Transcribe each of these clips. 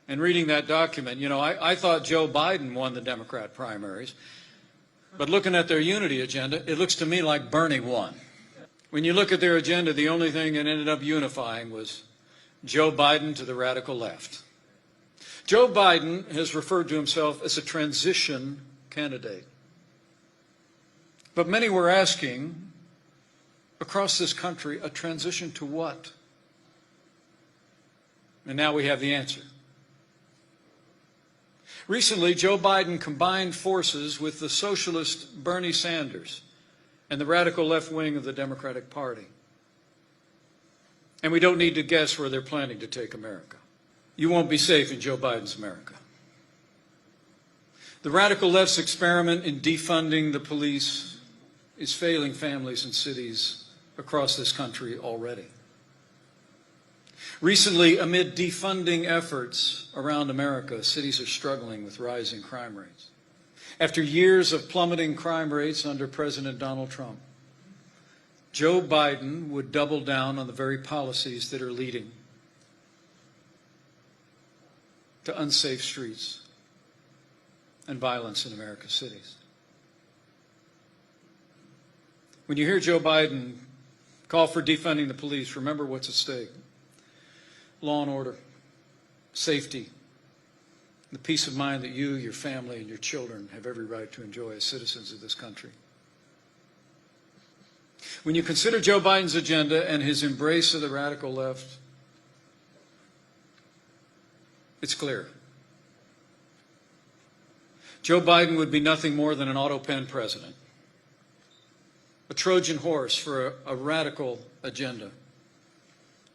And reading that document, you know, I thought Joe Biden won the Democrat primaries. But looking at their unity agenda, it looks to me like Bernie won. When you look at their agenda, the only thing that ended up unifying was Joe Biden to the radical left. Joe Biden has referred to himself as a transition candidate. But many were asking, across this country, a transition to what? And now we have the answer. Recently, Joe Biden combined forces with the socialist Bernie Sanders and the radical left wing of the Democratic Party. And we don't need to guess where they're planning to take America. You won't be safe in Joe Biden's America. The radical left's experiment in defunding the police is failing families and cities across this country already. Recently, amid defunding efforts around America, cities are struggling with rising crime rates. After years of plummeting crime rates under President Donald Trump, Joe Biden would double down on the very policies that are leading to unsafe streets and violence in America's cities. When you hear Joe Biden call for defunding the police, remember what's at stake. Law and order, safety, the peace of mind that you, your family, and your children have every right to enjoy as citizens of this country. When you consider Joe Biden's agenda and his embrace of the radical left, it's clear. Joe Biden would be nothing more than an auto-pen president, a Trojan horse for a radical agenda.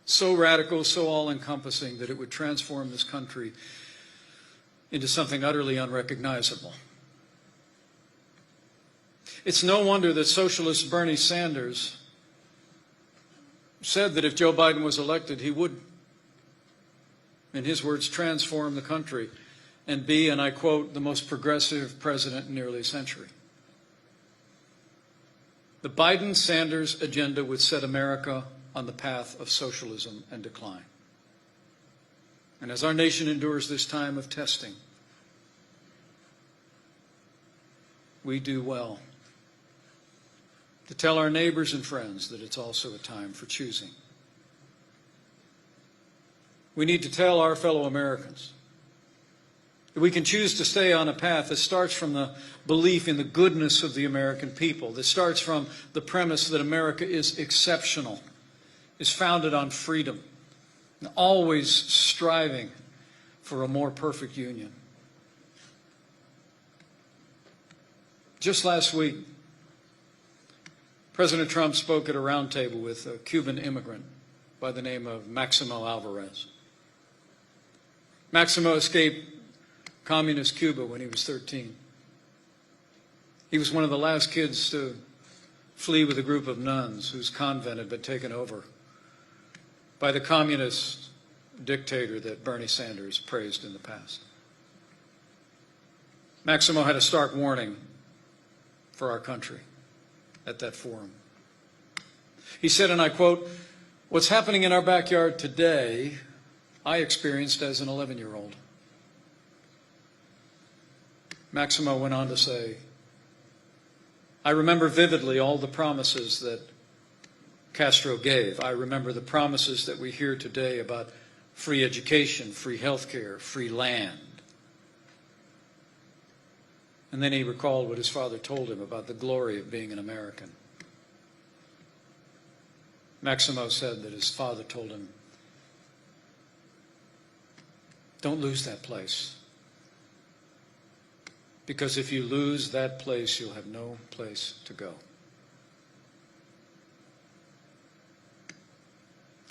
So radical, so all-encompassing that it would transform this country into something utterly unrecognizable. It's no wonder that socialist Bernie Sanders said that if Joe Biden was elected, he would, in his words, transform the country and be, and I quote, the most progressive president in nearly a century. The Biden-Sanders agenda would set America on the path of socialism and decline. And as our nation endures this time of testing, we do well to tell our neighbors and friends that it's also a time for choosing. We need to tell our fellow Americans that we can choose to stay on a path that starts from the belief in the goodness of the American people, that starts from the premise that America is exceptional, is founded on freedom, and always striving for a more perfect union. Just last week, President Trump spoke at a roundtable with a Cuban immigrant by the name of Maximo Alvarez. Maximo escaped communist Cuba when he was 13. He was one of the last kids to flee with a group of nuns whose convent had been taken over by the communist dictator that Bernie Sanders praised in the past. Maximo had a stark warning for our country at that forum. He said, and I quote, "What's happening in our backyard today, I experienced as an 11-year-old. Maximo went on to say, I remember vividly all the promises that Castro gave. I remember the promises that we hear today about free education, free health care, free land. And then he recalled what his father told him about the glory of being an American. Maximo said that his father told him, don't lose that place. Because if you lose that place, you'll have no place to go.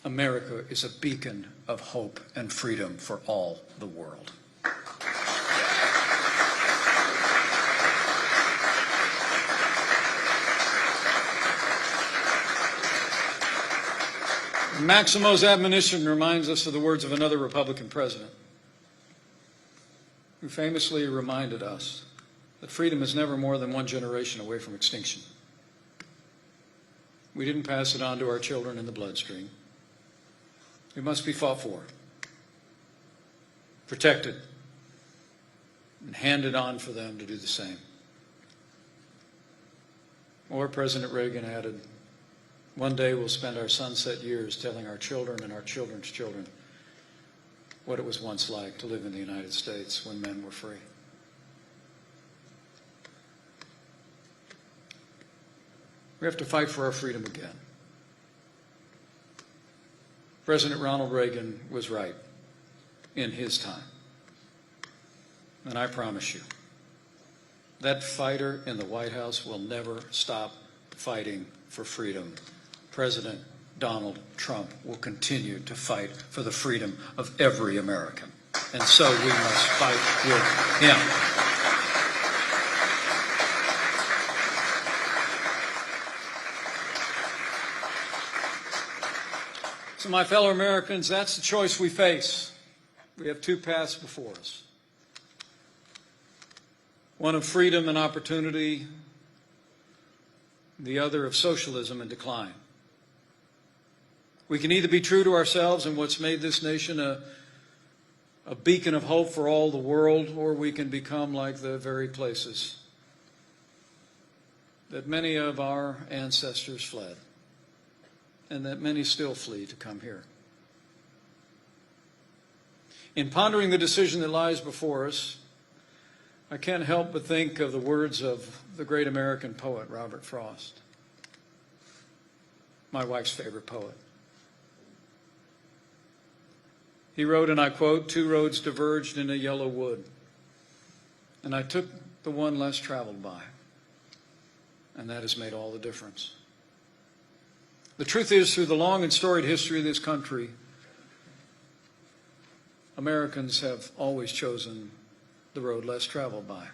America is a beacon of hope and freedom for all the world. Maximo's admonition reminds us of the words of another Republican president who famously reminded us that freedom is never more than one generation away from extinction. We didn't pass it on to our children in the bloodstream. It must be fought for. protected, and handed on for them to do the same. Or President Reagan added, one day we'll spend our sunset years telling our children and our children's children what it was once like to live in the United States when men were free. We have to fight for our freedom again. President Ronald Reagan was right in his time. And I promise you, that fighter in the White House will never stop fighting for freedom. President Donald Trump will continue to fight for the freedom of every American. And so we must fight with him. So my fellow Americans, that's the choice we face. We have two paths before us. One of freedom and opportunity, the other of socialism and decline. We can either be true to ourselves and what's made this nation a beacon of hope for all the world, or we can become like the very places that many of our ancestors fled, and that many still flee to come here. In pondering the decision that lies before us, I can't help but think of the words of the great American poet, Robert Frost, my wife's favorite poet. He wrote, and I quote, "Two roads diverged in a yellow wood, and I took the one less traveled by, and that has made all the difference." The truth is, through the long and storied history of this country, Americans have always chosen the road less traveled by,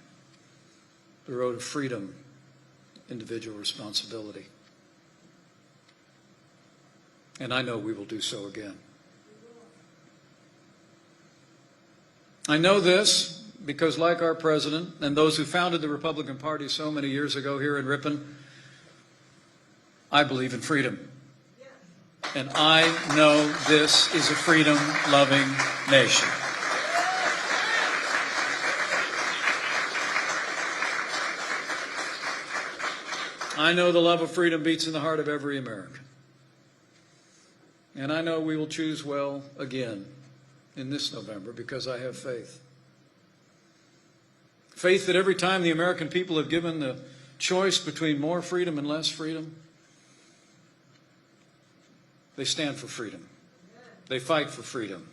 the road of freedom, individual responsibility. And I know we will do so again. I know this because, like our president and those who founded the Republican Party so many years ago here in Ripon, I believe in freedom. And I know this is a freedom-loving nation. I know the love of freedom beats in the heart of every American. And I know we will choose well again in this November because I have faith. Faith that every time the American people have given the choice between more freedom and less freedom, they stand for freedom. They fight for freedom.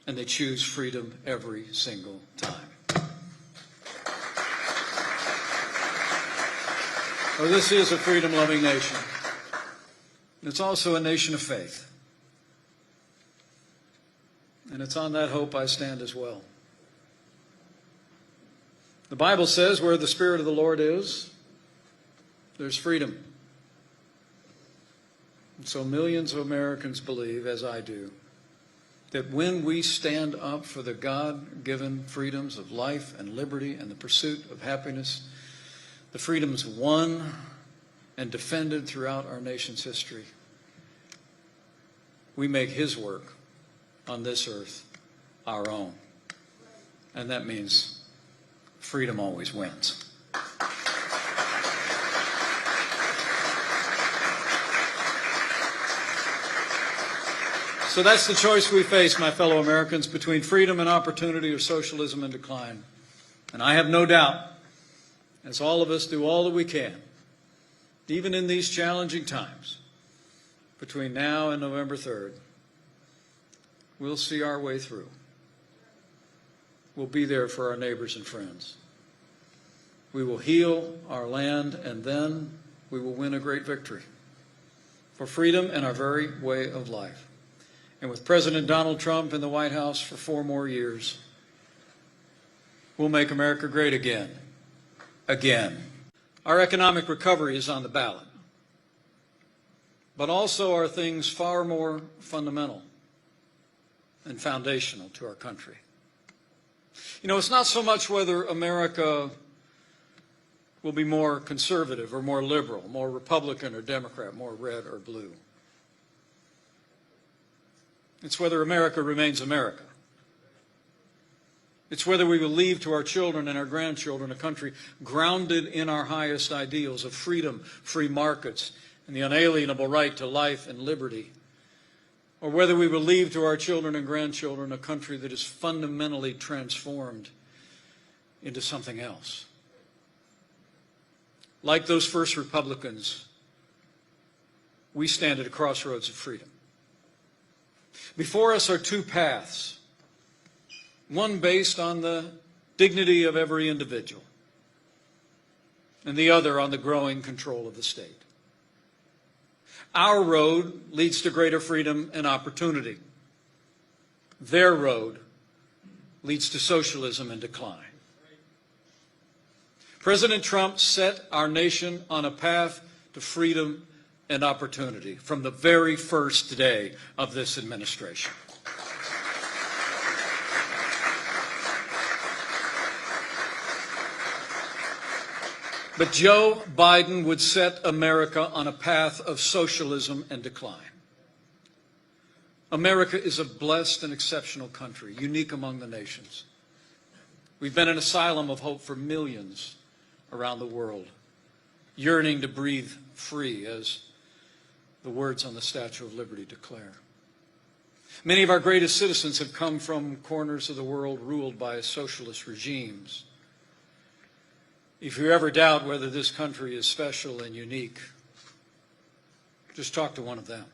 And they choose freedom every single time. Oh, this is a freedom-loving nation. It's also a nation of faith. And it's on that hope I stand as well. The Bible says where the Spirit of the Lord is, there's freedom. And so millions of Americans believe, as I do, that when we stand up for the God-given freedoms of life and liberty and the pursuit of happiness, the freedoms won and defended throughout our nation's history, we make His work on this earth our own. And that means freedom always wins. So that's the choice we face, my fellow Americans, between freedom and opportunity or socialism and decline. And I have no doubt, as all of us do all that we can, even in these challenging times, between now and November 3rd, we'll see our way through. We'll be there for our neighbors and friends. We will heal our land, and then we will win a great victory for freedom and our very way of life. And with President Donald Trump in the White House for 4 more years, we'll make America great again. Again. Our economic recovery is on the ballot. But also are things far more fundamental and foundational to our country. You know, it's not so much whether America will be more conservative or more liberal, more Republican or Democrat, more red or blue. It's whether America remains America. It's whether we will leave to our children and our grandchildren a country grounded in our highest ideals of freedom, free markets, and the unalienable right to life and liberty, or whether we will leave to our children and grandchildren a country that is fundamentally transformed into something else. Like those first Republicans, we stand at a crossroads of freedom. Before us are two paths, one based on the dignity of every individual, and the other on the growing control of the state. Our road leads to greater freedom and opportunity. Their road leads to socialism and decline. President Trump set our nation on a path to freedom and opportunity from the very first day of this administration. But Joe Biden would set America on a path of socialism and decline. America is a blessed and exceptional country, unique among the nations. We've been an asylum of hope for millions around the world, yearning to breathe free, as the words on the Statue of Liberty declare. Many of our greatest citizens have come from corners of the world ruled by socialist regimes. If you ever doubt whether this country is special and unique, just talk to one of them.